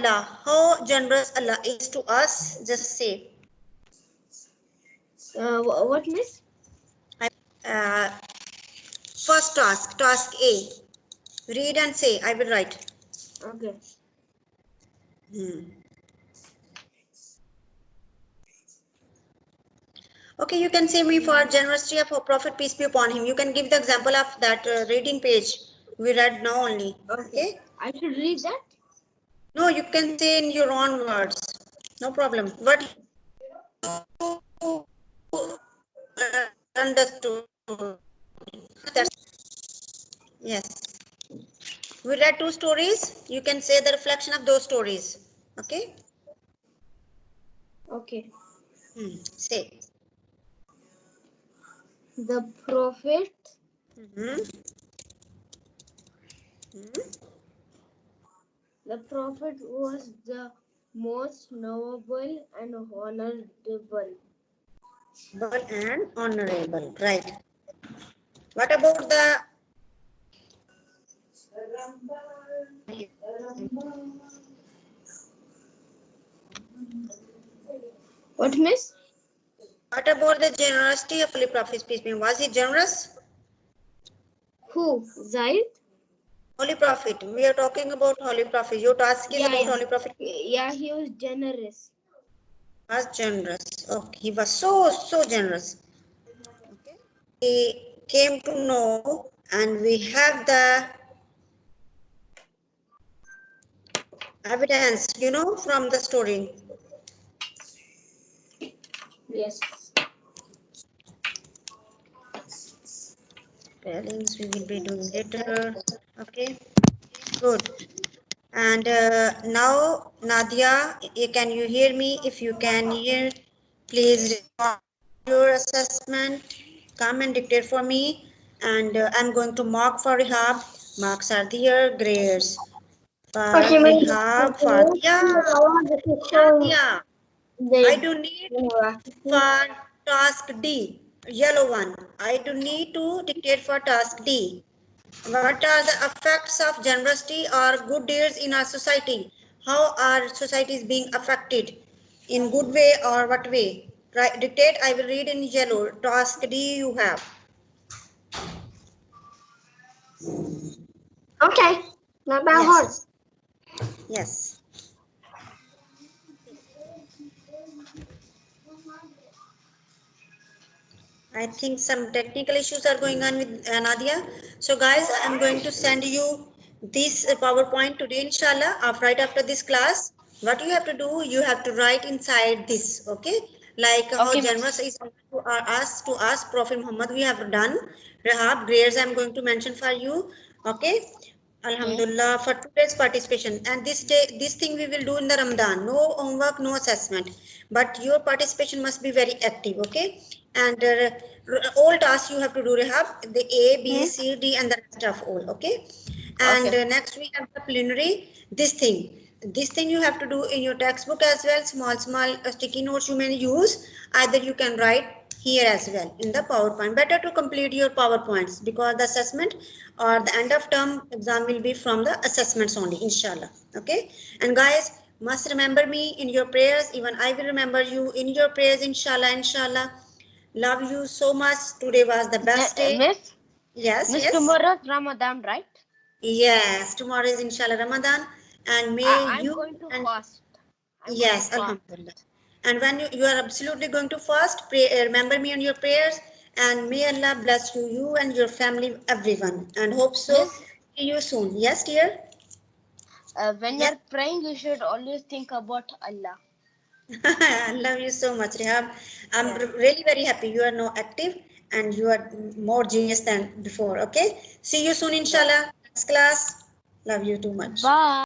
Allah. How generous Allah is to us. Just say. What, miss? Uh, First task, task A. Read and say. I will write. Okay. Okay, you can say me for generosity of Prophet, peace be upon him. You can give the example of that reading page we read now only. Okay. I should read that? No, you can say in your own words. No problem. What you understood. Yes. We read 2 stories. You can say the reflection of those stories. Okay. Okay. Say. The Prophet The Prophet was the most noble and honorable. And honorable. Right. What about the What, miss? what about the generosity of Holy Prophet, peace be upon him? Was he generous? Who? Zaid? Holy Prophet. We are talking about Holy Prophet. Your task is about Holy Prophet. Yeah, he was generous. Was generous. Okay. He was so generous. Okay. We came to know and we have the evidence, from the story. Yes. Spellings we will be doing later. Okay. Good. And now, Nadia, can you hear me? If you can hear, please record your assessment. Come and dictate for me. And I'm going to mark for Rehab. Marks are there, grades. For Rehab, Nadia. I do need for task D, yellow one. I do need to dictate for task D. What are the effects of generosity or good deeds in our society? How are societies being affected? In good way or what way? Right, dictate, I will read in yellow. Task D you have. Okay. Not bad. Yes. Yes. I think some technical issues are going on with Nadia. So guys, I'm going to send you this PowerPoint today, inshallah, right after this class. What you have to do, you have to write inside this, okay? Like how generous is to us, Prophet Muhammad, we have done. Rahab, grades I'm going to mention for you, okay? Alhamdulillah for today's participation, and this thing we will do in the Ramadan. No homework, no assessment, but your participation must be very active, okay? And all tasks you have to do, Rehab, the A, B, C, D, and the rest of all, okay? And next we have the plenary. This thing you have to do in your textbook as well. Small sticky notes you may use. Either you can write here as well in the PowerPoint. Better to complete your PowerPoints because the assessment or the end of term exam will be from the assessments only, inshallah. Okay. And guys, must remember me in your prayers. Even I will remember you in your prayers, inshallah. Love you so much. Today was the best day. Miss? Yes. Tomorrow's Ramadan, right? Yes, tomorrow is inshallah Ramadan, and may I'm you going to and fast. yes, Alhamdulillah. And when you are absolutely going to fast, pray, remember me on your prayers, and may Allah bless you and your family, everyone. And hope so. See you soon. Yes, dear. When Yes. you're praying, you should always think about Allah. I love you so much, Rehab. I'm really very happy you are now active and you are more genius than before. Okay. See you soon, inshallah. Next class. Love you too much. Bye.